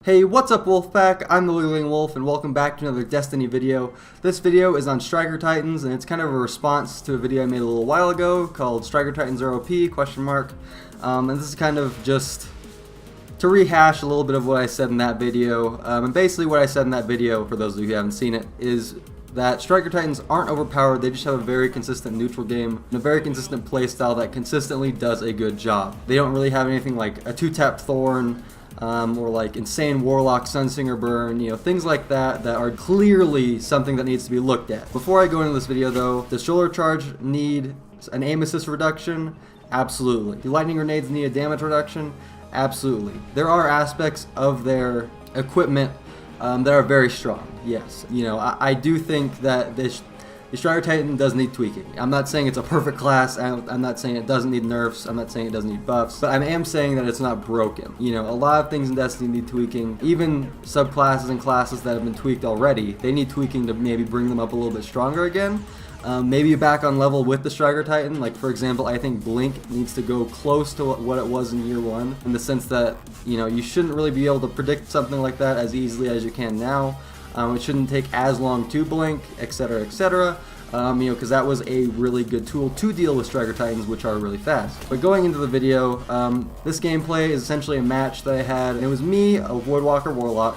Hey, what's up Wolfpack? I'm the Wiggling Wolf and welcome back to another Destiny video. This video is on Striker Titans and it's kind of a response to a video I made a little while ago called Striker Titans are OP? And this is kind of just to rehash a little bit of what I said in that video. And basically what I said in that video, for those of you who haven't seen it, is that Striker Titans aren't overpowered, they just have a very consistent neutral game and a very consistent playstyle that consistently does a good job. They don't really have anything like a 2-tap Thorn, or like insane Warlock Sunsinger Burn, things like that that are clearly something that needs to be looked at. Before I go into this video though, does Shoulder Charge need an aim assist reduction? Absolutely. Do Lightning Grenades need a damage reduction? Absolutely. There are aspects of their equipment that are very strong, yes. I do think that the Striker Titan does need tweaking. I'm not saying it's a perfect class, I'm not saying it doesn't need nerfs, I'm not saying it doesn't need buffs, but I am saying that it's not broken. A lot of things in Destiny need tweaking. Even subclasses and classes that have been tweaked already, they need tweaking to maybe bring them up a little bit stronger again. Maybe back on level with the Striker Titan. Like for example, I think Blink needs to go close to what it was in year one, in the sense that you shouldn't really be able to predict something like that as easily as you can now. It shouldn't take as long to blink, etc., etc. Because that was a really good tool to deal with Striker Titans, which are really fast. But going into the video, this gameplay is essentially a match that I had, and it was me, a Woodwalker Warlock,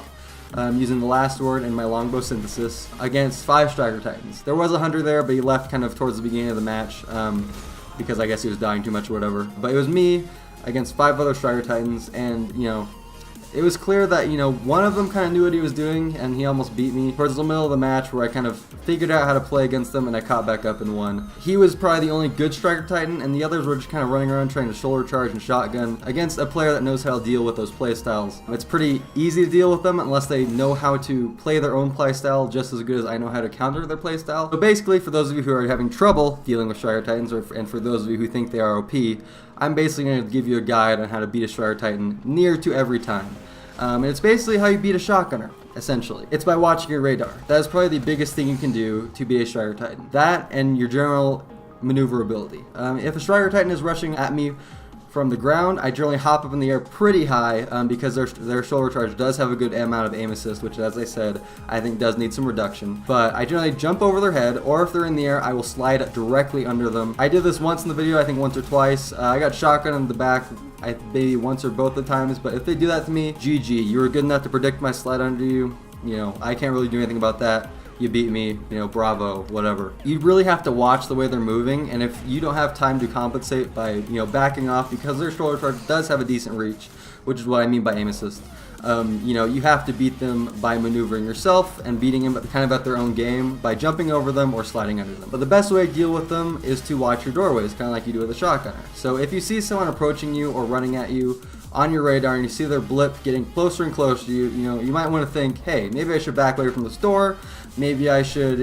using the last word and my longbow synthesis against 5 Striker Titans. There was a hunter there, but he left kind of towards the beginning of the match because I guess he was dying too much or whatever. But it was me against 5 other Striker Titans, and it was clear that, one of them kind of knew what he was doing, and he almost beat me towards the middle of the match where I kind of figured out how to play against them, and I caught back up and won. He was probably the only good Striker Titan, and the others were just kind of running around trying to shoulder charge and shotgun against a player that knows how to deal with those playstyles. It's pretty easy to deal with them unless they know how to play their own playstyle just as good as I know how to counter their playstyle. So basically, for those of you who are having trouble dealing with Striker Titans, and for those of you who think they are OP, I'm basically going to give you a guide on how to beat a Striker Titan near to every time. And it's basically how you beat a shotgunner, essentially. It's by watching your radar. That is probably the biggest thing you can do to beat a Striker Titan. That and your general maneuverability. If a Striker Titan is rushing at me from the ground, I generally hop up in the air pretty high because their shoulder charge does have a good amount of aim assist, which, as I said, I think does need some reduction. But I generally jump over their head, or if they're in the air, I will slide directly under them. I did this once in the video, I think once or twice. I got shotgun in the back, maybe once or both the times, but if they do that to me, GG. You were good enough to predict my slide under you. I can't really do anything about that. You beat me, bravo, whatever. You really have to watch the way they're moving, and if you don't have time to compensate by, backing off, because their shoulder charge does have a decent reach, which is what I mean by aim assist, you have to beat them by maneuvering yourself and beating them kind of at their own game by jumping over them or sliding under them. But the best way to deal with them is to watch your doorways, kind of like you do with a shotgunner. So if you see someone approaching you or running at you on your radar and you see their blip getting closer and closer to you, you might want to think, hey, maybe I should back away from this door, maybe I should,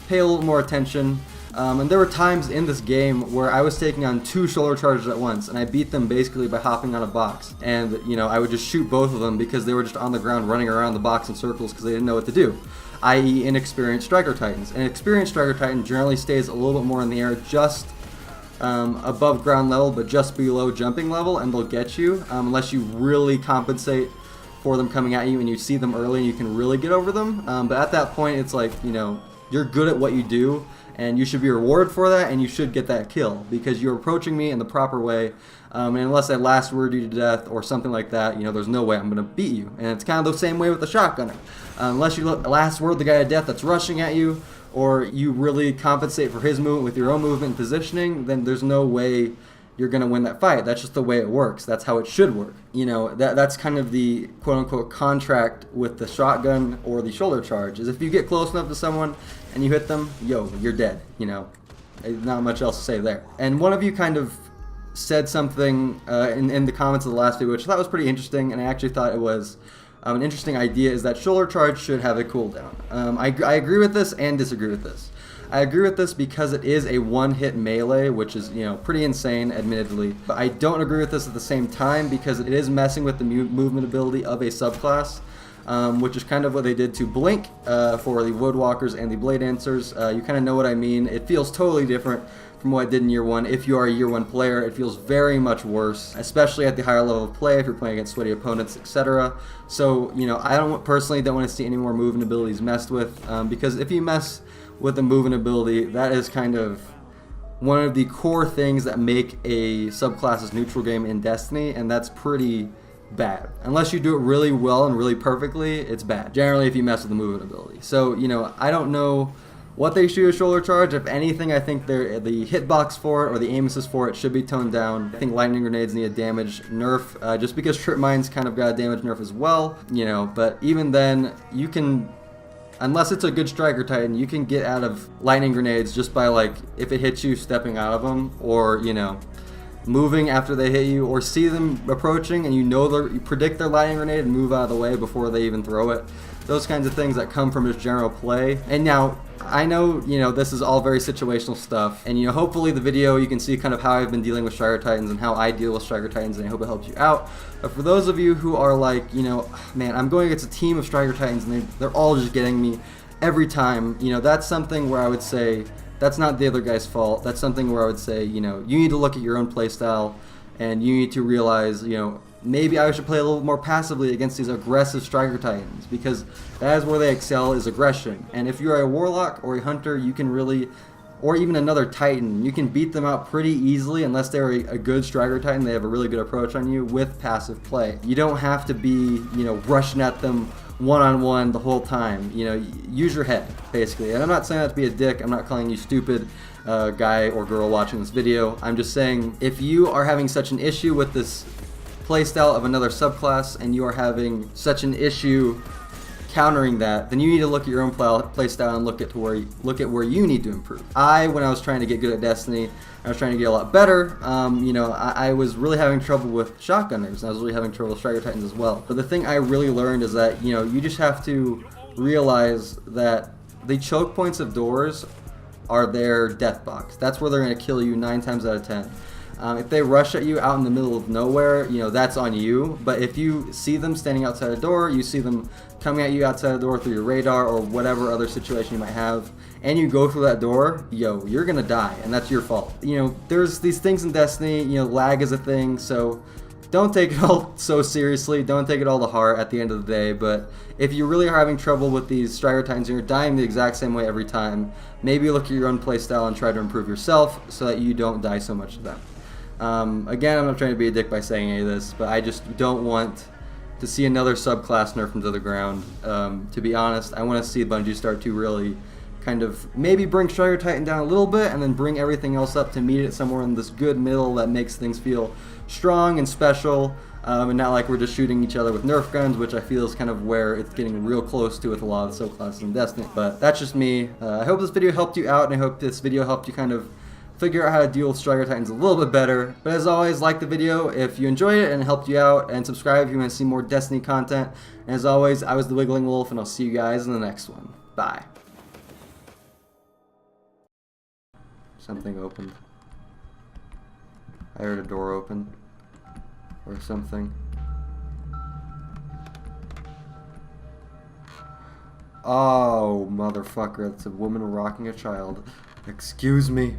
pay a little more attention. And there were times in this game where I was taking on 2 shoulder charges at once, and I beat them basically by hopping on a box. And, I would just shoot both of them because they were just on the ground running around the box in circles because they didn't know what to do, i.e. inexperienced Striker Titans. An experienced Striker Titan generally stays a little bit more in the air, just above ground level, but just below jumping level, and they'll get you, unless you really compensate for them coming at you and you see them early and you can really get over them. But at that point, it's like, you're good at what you do, and you should be rewarded for that, and you should get that kill because you're approaching me in the proper way. And unless I last word you to death or something like that, there's no way I'm going to beat you. And it's kind of the same way with the shotgunner. Unless you last word the guy to death that's rushing at you, or you really compensate for his movement with your own movement and positioning, then there's no way you're going to win that fight. That's just the way it works. That's how it should work. That's kind of the quote-unquote contract with the shotgun or the shoulder charge, is if you get close enough to someone and you hit them, you're dead. Not much else to say there. And one of you kind of said something in the comments of the last video, which I thought was pretty interesting, and I actually thought it was an interesting idea, is that shoulder charge should have a cooldown. I agree with this and disagree with this. I agree with this because it is a one-hit melee, which is, pretty insane, admittedly. But I don't agree with this at the same time because it is messing with the movement ability of a subclass, which is kind of what they did to Blink for the Woodwalkers and the Blade Dancers. You kind of know what I mean. It feels totally different from what it did in year one. If you are a year one player, it feels very much worse, especially at the higher level of play if you're playing against sweaty opponents, etc. So, you know, I personally don't want to see any more movement abilities messed with, because if you mess with a movement ability, that is kind of one of the core things that make a subclass's neutral game in Destiny, and that's pretty bad. Unless you do it really well and really perfectly, it's bad. Generally, if you mess with the movement ability. So, you know, I don't know what they should do with shoulder charge. If anything, I think the hitbox for it or the aim assist for it should be toned down. I think lightning grenades need a damage nerf, just because trip mines kind of got a damage nerf as well, you know, but even then, you can, unless it's a good striker titan, you can get out of lightning grenades just by, like, if it hits you, stepping out of them, or, you know, moving after they hit you, or see them approaching and you predict their lightning grenade and move out of the way before they even throw it. Those kinds of things that come from just general play. And now, I know, you know, this is all very situational stuff, and, you know, hopefully the video you can see kind of how I've been dealing with Striker Titans and how I deal with Striker Titans, and I hope it helps you out. But for those of you who are like, you know, man, I'm going against a team of Striker Titans and they're all just getting me every time, you know, that's something where I would say that's not the other guy's fault. That's something where I would say, you know, you need to look at your own playstyle, and you need to realize, you know, maybe I should play a little more passively against these aggressive Striker Titans, because that is where they excel, is aggression. And if you're a Warlock or a Hunter, you can really, or even another Titan, you can beat them out pretty easily unless they're a good Striker Titan. They have a really good approach on you with passive play. You don't have to be, you know, rushing at them one-on-one the whole time. You know, use your head, basically. And I'm not saying that to be a dick. I'm not calling you stupid, guy or girl watching this video. I'm just saying, if you are having such an issue with this playstyle of another subclass, and you are having such an issue countering that, then you need to look at your own playstyle and look at where you need to improve. When I was trying to get good at Destiny, I was trying to get a lot better. You know, I was really having trouble with shotgunners, and I was really having trouble with Striker Titans as well. But the thing I really learned is that, you know, you just have to realize that the choke points of doors are their death box. That's where they're going to kill you 9 times out of 10. If they rush at you out in the middle of nowhere, you know, that's on you. But if you see them standing outside a door, you see them coming at you outside the door through your radar or whatever other situation you might have, and you go through that door, yo, you're gonna die, and that's your fault. You know, there's these things in Destiny, you know, lag is a thing, so don't take it all so seriously, don't take it all to heart at the end of the day. But if you really are having trouble with these Striker Titans and you're dying the exact same way every time, maybe look at your own playstyle and try to improve yourself so that you don't die so much to them. Again, I'm not trying to be a dick by saying any of this, but I just don't want to see another subclass nerf into the ground. To be honest, I want to see Bungie start to really kind of maybe bring Striker Titan down a little bit and then bring everything else up to meet it somewhere in this good middle that makes things feel strong and special, and not like we're just shooting each other with Nerf guns, which I feel is kind of where it's getting real close to with a lot of the subclasses in Destiny. But that's just me. I hope this video helped you out, and I hope this video helped you kind of figure out how to deal with Striker Titans a little bit better. But as always, like the video if you enjoyed it and it helped you out, and subscribe if you want to see more Destiny content. And as always, I was the Wiggling Wolf, and I'll see you guys in the next one. Bye. Something opened. I heard a door open. Or something. Oh, motherfucker, that's a woman rocking a child. Excuse me.